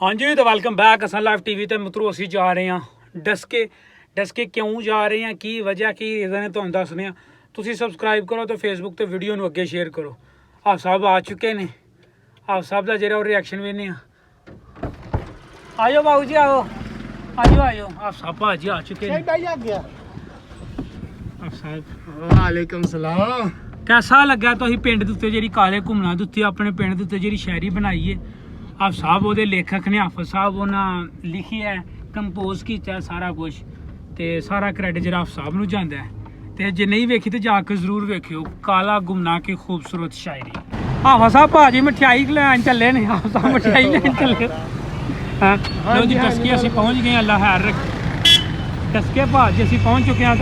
हाँ जी तो welcome back असां लाइव टीवी ते मित्रों असीं जा रहे हैं डसके क्यों जा रहे हैं की वजह की रीज़न है तुहानूं दसदे हां। तुसीं सबसक्राइब करो तो फेसबुक ते वीडियो नूं अगे शेयर करो। आप साहब आ चुके ने, आप साहब दा जेह्ड़ा रिएक्शन वेने आयो बाबू जी आओ आयो आयो आप साहब भाजी आ चुके हैं। आप साहब वालेकुम सलाम। कैसा लगा तुसीं पिंड दे उत्ते जेह्ड़ी काले घुमना दे उत्ते अपने पिंड दे उत्ते जेह्ड़ी शायरी बनाई है आप साहब वो लेखक ने हाफिज साहब उन्हें लिखी है कंपोज किया सारा कुछ तो सारा क्रेडिट जरा आप साहब नूं जांदा है। तो जे नहीं वेखी तो जाके जरूर वेखियो काला गुमना की खूबसूरत शायरी। हाफिज साहब भाजी मिठाई लैन चले ने, हाफिज साहब मिठाई लैन चले। हाँ लो जी डसके असीं पहुँच गए, अल्लाह खैर रखे। डसके भाजी असीं पहुँच चुके हैं।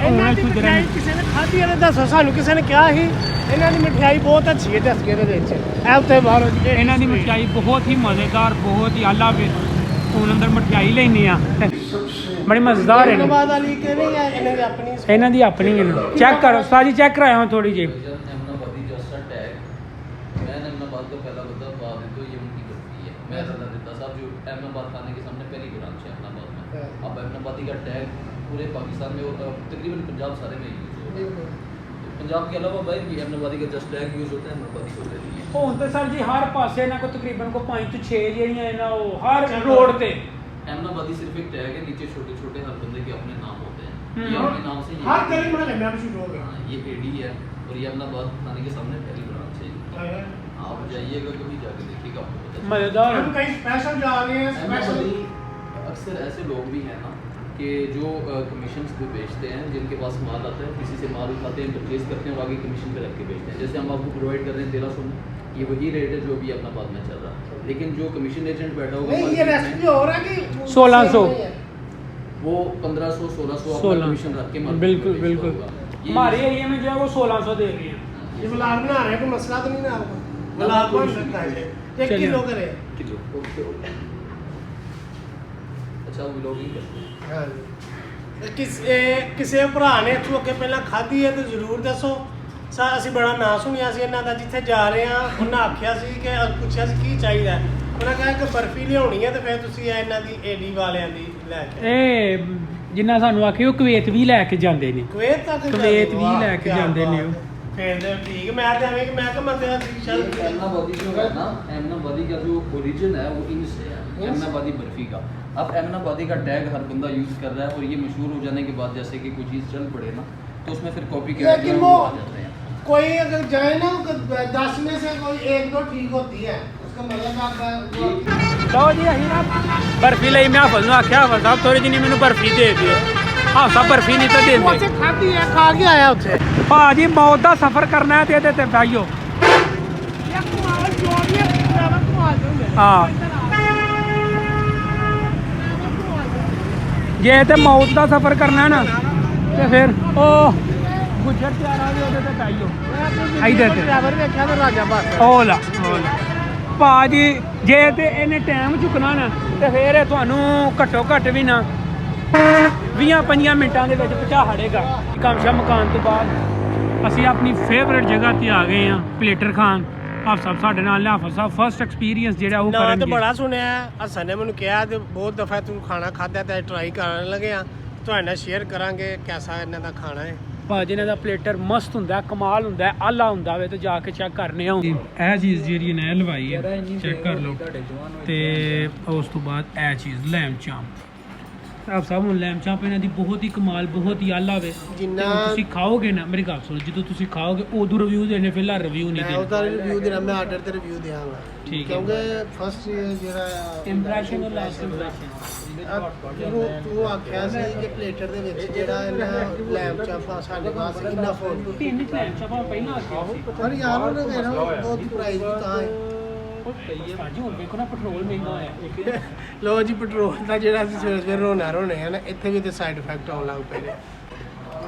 किसी ने खाधी है दसो सानू किसी ने क्या ही इन्हां दी मिठाई बहुत अच्छी है डसके दे विच ऐ उत्ते बाहरों इन्हां दी मिठाई बहुत ही मज़ेदार बहुत ही आला वे हुण अंदर मिठाई लेनी आ बड़ी मज़ेदार है। बाद वाली के नहीं है इन्हां दी अपनी इन्हां दी अपनी है। चेक करो साजी चेक कराया हूं थोड़ी जी। पूरे पाकिस्तान में और तकरीबन पंजाब सारे में यूज़ होता है। पंजाब के अलावा बाहर भी अहमदाबादी का जस्ट टैग यूज़ होता है, अहमदाबादी होता है। हुण ते सर जी हर पासे ना को तकरीबन को 5 to 6 जेहड़ियां ना वो हर रोड ते अहमदाबादी सिर्फ एक टैग है, नीचे छोटे छोटे हर बंदे के अपने नाम होते हैं। ये अपने नाम से हर गली मोहल्ले में अब शुरू हो गया। ये एडी है और ये अहमदाबाद थाने के सामने पहली ब्रांच है। आप जाइएगा कभी जाके देखिएगा आपको पता चलेगा। मज़ेदार हम कहीं स्पेशल जा रहे हैं स्पेशल। अक्सर ऐसे लोग भी हैं ना कि जो कमीशन पे बेचते हैं, जिनके पास माल आता है किसी से माल उठाते हैं परचेज करते हैं और आगे कमीशन पे रख के बेचते हैं। जैसे हम आपको प्रोवाइड कर रहे हैं 1300 में, ये वही रेट है जो अभी अपना बाद में चल रहा है। लेकिन जो कमीशन एजेंट बैठा होगा नहीं ये रेस्ट भी हो रहा है कि 1600 वो 1500 1600 अपना कमीशन रख के माल बिल्कुल बिल्कुल हमारे एरिया में जो है वो 1600 दे रही है। ये व्लॉग बना रहे हैं, कोई मसला तो नहीं ना आपको? व्लॉग बन सकता है 1 किलो करे। अच्छा व्लॉगिंग करते हैं। ਕਿਸੇ ਭਰਾ ਨੇ ਇੱਥੋਂ ਅੱਗੇ ਪਹਿਲਾਂ ਖਾਧੀ ਹੈ ਤੇ ਜ਼ਰੂਰ ਦੱਸੋ। ਅਸੀਂ ਬੜਾ ਨਾਂ ਸੁਣਿਆ ਸੀ ਇਹਨਾਂ ਦਾ, ਜਿੱਥੇ ਜਾ ਰਹੇ ਆ ਉਹਨਾਂ ਆਖਿਆ ਸੀ ਕਿ ਪੁੱਛਿਆ ਸੀ ਕੀ ਚਾਹੀਦਾ, ਉਹਨਾਂ ਕਿਹਾ ਕਿ ਬਰਫੀ ਲਿਆਉਣੀ ਹੈ ਤੇ ਫਿਰ ਤੁਸੀਂ ਇਹਨਾਂ ਦੀ ਏਡੀ ਵਾਲਿਆਂ ਦੀ ਲੈ ਕੇ ਇਹ ਜਿੰਨਾ ਸਾਨੂੰ ਆਖੇ ਉਹ ਕੁਵੈਤ ਵੀ ਲੈ ਕੇ ਜਾਂਦੇ ਨੇ, ਕੁਵੈਤ ਤੱਕ ਕੁਵੈਤ ਵੀ ਲੈ ਕੇ ਜਾਂਦੇ ਨੇ ਉਹ। फिर ठीक मैं तो हमें मैं क्या मतलब चल अहमदाबादी जो है ना, अहमदाबादी का जो ओरिजिन है वो इनसे है, अहमदाबादी बर्फी का। अब अहमदाबादी का टैग हर बंदा यूज़ कर रहा है और ये मशहूर हो जाने के बाद जैसे कि कोई चीज़ चल पड़े ना तो उसमें फिर कॉपी के लेकिन वो आ जाते हैं। कोई अगर जाए ना 10 में से कोई 1-2 ठीक होती है, उसका मतलब आप ਲਓ ਜੀ ਅਸੀਂ ਨਾ ਬਰਫੀ ਲਈ ਮੈਂ ਹਾਫਿਜ਼ ਨੂੰ ਆਖਿਆ ਹਾਫਿਜ਼ ਸਾਹਿਬ ਥੋੜੀ ਜਿਹੀ ਮੈਨੂੰ ਬਰਫੀ ਦੇ ਦਿਓ। ਹਾਫਿਜ਼ ਸਾਹਿਬ ਬਰਫੀ ਨਹੀਂ ਤਾਂ ਦਿੰਦੇ। ਉੱਥੇ ਖਾਧੀ ਹੈ, ਖਾ ਕੇ ਆਇਆ ਉੱਥੇ। ਭਾਜੀ ਮੌਤ ਦਾ ਸਫ਼ਰ ਕਰਨਾ ਹੈ ਤੇ ਇਹਦੇ ਤੇ ਬਾਈਓ ਹਾਂ ਜੇ ਤੇ ਮੌਤ ਦਾ ਸਫ਼ਰ ਕਰਨਾ ਹੈ ਨਾ ਤੇ ਫਿਰ ਉਹ ਗੁੱਜਰ ਤਿਆਰਾ ਵੀ ਉਹਦੇ ਤੇ ਬਾਈਓ ਇਹਦੇ ਤੇ ਡਰਾਈਵਰ ਵੇਖਿਆ ਤਾਂ ਰਾਜਾ ਬਸ ਹੋਲਾ ਭਾਜੀ ਜੇ ਤੇ ਇਹਨੇ ਟਾਈਮ ਚੁੱਕਣਾ ਨਾ ਤੇ ਫਿਰ ਇਹ ਤੁਹਾਨੂੰ ਘੱਟੋ ਘੱਟ ਵੀ ਨਾ 20-25 ਮਿੰਟਾਂ ਦੇ ਵਿੱਚ ਪਹੁੰਚਾ ਹੜੇਗਾ। ਕਾਮਸ਼ਾ ਮਕਾਨ ਤੋਂ ਬਾਅਦ ਅਸੀਂ ਆਪਣੀ ਫੇਵਰੇਟ ਜਗ੍ਹਾ ਤੇ ਆ ਗਏ ਹਾਂ ਪਲੇਟਰ ਖਾਨ। ਆਪ ਸਭ ਸਾਡੇ ਨਾਲ ਹਾਫਿਜ਼ ਸਾਹਿਬ ਫਸਟ ਐਕਸਪੀਰੀਅੰਸ ਜਿਹੜਾ ਉਹ ਨਾ ਕਰਨਗੇ। ਤੇ ਬੜਾ ਸੁਣਿਆ ਹਸਨ ਨੇ ਮੈਨੂੰ ਕਿਹਾ ਤੇ ਬਹੁਤ ਦਫਾ ਤੂੰ ਖਾਣਾ ਖਾਧਾ ਤੇ ਟਰਾਈ ਕਰਨ ਲੱਗੇ ਆ, ਤੁਹਾਡੇ ਨਾਲ ਸ਼ੇਅਰ ਕਰਾਂਗੇ ਕਿਹਦਾ ਇਹਨਾਂ ਦਾ ਖਾਣਾ ਹੈ। ਭਾਜੀ ਇਹਨਾਂ ਦਾ ਪਲੇਟਰ ਮਸਤ ਹੁੰਦਾ, ਕਮਾਲ ਹੁੰਦਾ, ਆਲਾ ਹੁੰਦਾ ਵੇ ਤੇ ਜਾ ਕੇ ਚੈੱਕ ਕਰਨੇ ਆ। ਇਹ ਚੀਜ਼ ਜਿਹੜੀ ਨੇ ਲਵਾਈ ਹੈ ਚੈੱਕ ਕਰ ਲਓ ਤੇ ਉਸ ਤੋਂ ਬਾਅਦ ਇਹ ਚੀਜ਼ ਲੈਮ ਚਾਂਪ। ਆਪ ਸਭ ਨੂੰ ਲੈਮ ਚਾਂਪ ਇਹਨਾਂ ਦੀ ਬਹੁਤ ਹੀ ਕਮਾਲ ਬਹੁਤ ਹੀ ਆਲਾ ਵੇ। ਜਿੰਨਾ ਤੁਸੀਂ ਖਾਓਗੇ ਨਾ ਮੇਰੀ ਗੱਲ ਸੁਣੋ, ਜਦੋਂ ਤੁਸੀਂ ਖਾਓਗੇ ਉਦੋਂ ਰਿਵਿਊ ਦੇਣੇ, ਫਿਲਹਾਲ ਰਿਵਿਊ ਨਹੀਂ ਮੈਂ ਦੇਣੇ। ਉਹਦਾ ਰਿਵਿਊ ਦੇਣਾ, ਮੈਂ ਆਰਡਰ ਤੇ ਰਿਵਿਊ ਦੇਵਾਂਗਾ ਠੀਕ ਹੈ ਕਿਉਂਕਿ ਫਸਟ ਜਿਹੜਾ ਇੰਪ੍ਰੈਸ਼ਨ ਔਰ ਲਾਸਟ ਇੰਪ੍ਰੈਸ਼ਨ। ਤੂੰ ਆਖਿਆ ਸੀ ਕਿ ਪਲੇਟਰ ਦੇ ਵਿੱਚ ਜਿਹੜਾ ਇਹਨਾਂ ਲੈਮ ਚਾਪਾ ਸਾਡੇ ਵਾਸਤੇ ਕਿੰਨਾ ਫੋਨ 3 ਲੈਮ ਚਾਪਾਂ ਪਹਿਲਾਂ ਆਖਿਆ ਸੀ ਪਰ ਯਾਰ ਉਹਨੇ ਕਹਿਣਾ ਬਹੁਤ ਪ੍ਰਾਈਸ ਵੀ ਤਾਂ ਹੈ। ਭਾਜੀ ਹੁਣ ਦੇਖੋ ਨਾ ਪੈਟਰੋਲ ਮਹਿੰਗਾ ਹੋਇਆ। ਲੋ ਜੀ ਪੈਟਰੋਲ ਦਾ ਜਿਹੜਾ ਅਸੀਂ ਸਵੇਰੇ ਸਵੇਰੇ ਰੋਣਾ ਰੋਣੇ ਆ ਨਾ, ਇੱਥੇ ਵੀ ਤੇ ਸਾਈਡ ਇਫੈਕਟ ਆਉਣ ਲੱਗ ਪਏ ਨੇ।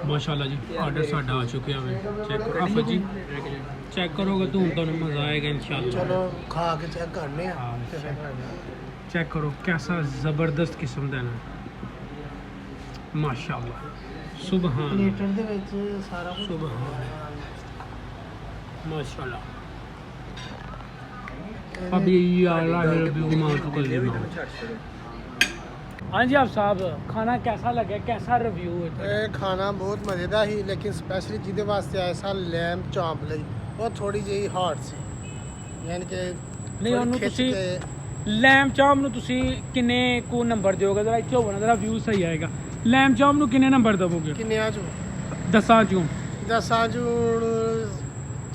ਮਾਸ਼ਾਅੱਲਾ ਜੀ ਆਰਡਰ ਸਾਡਾ ਆ ਚੁੱਕਿਆ ਵੇ। ਚੈੱਕ ਕਰੋ ਆਫਤ ਜੀ, ਚੈੱਕ ਕਰੋਗੇ ਤੁਹਾਨੂੰ ਮਜ਼ਾ ਆਏਗਾ इंशाल्लाह। ਚਲੋ ਖਾ ਕੇ ਚੈੱਕ ਕਰਨੇ ਆ ਤੇ ਫਿਰ चेक करो कैसा ज़बरदस्त किस्म का ना माशाल्लाह सुबहान ਪਲੇਟਰ ਦੇ ਵਿੱਚ ਸਾਰਾ ਕੁਝ सुबहान माशाल्लाह अभी आला है रिव्यू मार तो कर लेना हाँ जी आप साहब खाना कैसा लगे कैसा रिव्यू है ਇਹ ਖਾਣਾ ਬਹੁਤ ਮਜ਼ੇਦਾਰ ਸੀ ਲੇਕਿਨ ਸਪੈਸ਼ਲੀ ਜਿਹਦੇ ਵਾਸਤੇ ਆਇਆ ਸਾਂ ਲੈਂਬ ਚਾਂਪ ਲਈ ਉਹ ਥੋੜੀ ਜਿਹੀ ਹਾਰਡ ਸੀ ਯਾਨੀ ਕਿ ਨਹੀਂ ਉਹਨੂੰ ਥੋੜ੍ਹੀ ਖਿੱਚ ਤੁਸੀਂ ਕੇ ਲੈਂਬ ਚਾਂਪ ਨੂੰ ਤੁਸੀਂ ਕਿੰਨੇ ਕੋ ਨੰਬਰ ਦਿਓਗੇ ਜਰਾ ਇੱਥੇ ਹੋਣਾ ਜਰਾ ਵਿਊ ਸਹੀ ਆਏਗਾ ਲੈਂਬ ਚਾਂਪ ਨੂੰ ਕਿੰਨੇ ਨੰਬਰ ਦਵੋਗੇ ਕਿੰਨਿਆਂ ਚੋਂ 10 ਚੋਂ 10 ਚੋਂ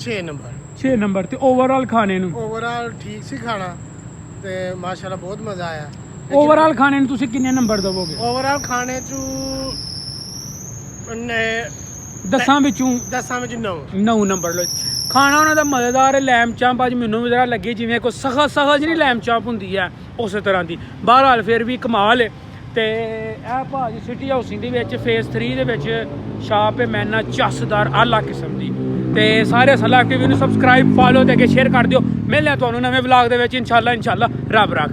6 ਨੰਬਰ 6 ਨੰਬਰ ਤੇ ਓਵਰਆਲ ਖਾਣੇ ਨੂੰ ਓਵਰਆਲ ਠੀਕ ਸੀ ਖਾਣਾ ਤੇ ਮਾਸ਼ਾਅੱਲਾ ਬਹੁਤ ਮਜ਼ਾ ਆਇਆ ਓਵਰਆਲ ਖਾਣੇ ਨੂੰ ਤੁਸੀਂ ਕਿੰਨੇ ਨੰਬਰ ਦਵੋਗੇ ਓਵਰਆਲ ਖਾਣੇ ਚੋਂ 10 ਵਿੱਚੋਂ 10 ਵਿੱਚ 9 9 ਨੰਬਰ ਲਓ ਖਾਣਾ ਉਹਨਾਂ ਦਾ ਮਜ਼ੇਦਾਰ ਹੈ ਲੈਂਬ ਚਾਂਪ ਅੱਜ ਮੈਨੂੰ ਵੀ ਜ਼ਰਾ ਲੱਗੀ ਜਿਵੇਂ ਕੋਈ ਸਖਤ ਜਿਹੜੀ ਲੈਂਬ ਚਾਂਪ ਹੁੰਦੀ ਹੈ ਉਸੇ ਤਰ੍ਹਾਂ ਦੀ ਬਹਰਹਾਲ ਫਿਰ ਵੀ ਕਮਾਲ ਹੈ ਤੇ ਇਹ ਭਾਜੀ ਸਿਟੀ ਹਾਊਸਿੰਗ ਦੇ ਵਿੱਚ ਫੇਸ 3 ਦੇ ਵਿੱਚ ਸ਼ਾਪ ਹੈ ਮੈਨਾ ਚਸਦਾਰ ਆਲਾ ਕਿਸਮ ਦੀ ਤੇ ਸਾਰੇ ਸਲਾਹ ਟੀਵੀ ਨੂੰ ਸਬਸਕ੍ਰਾਈਬ ਫਾਲੋ ਤੇ ਅੱਗੇ ਸ਼ੇਅਰ ਕਰ ਦਿਓ ਮਿਲਦੇ ਹਾਂ ਤੁਹਾਨੂੰ ਨਵੇਂ ਵਲੌਗ ਦੇ ਵਿੱਚ ਇਨਸ਼ਾਅੱਲਾ ਰੱਬ ਰੱਖ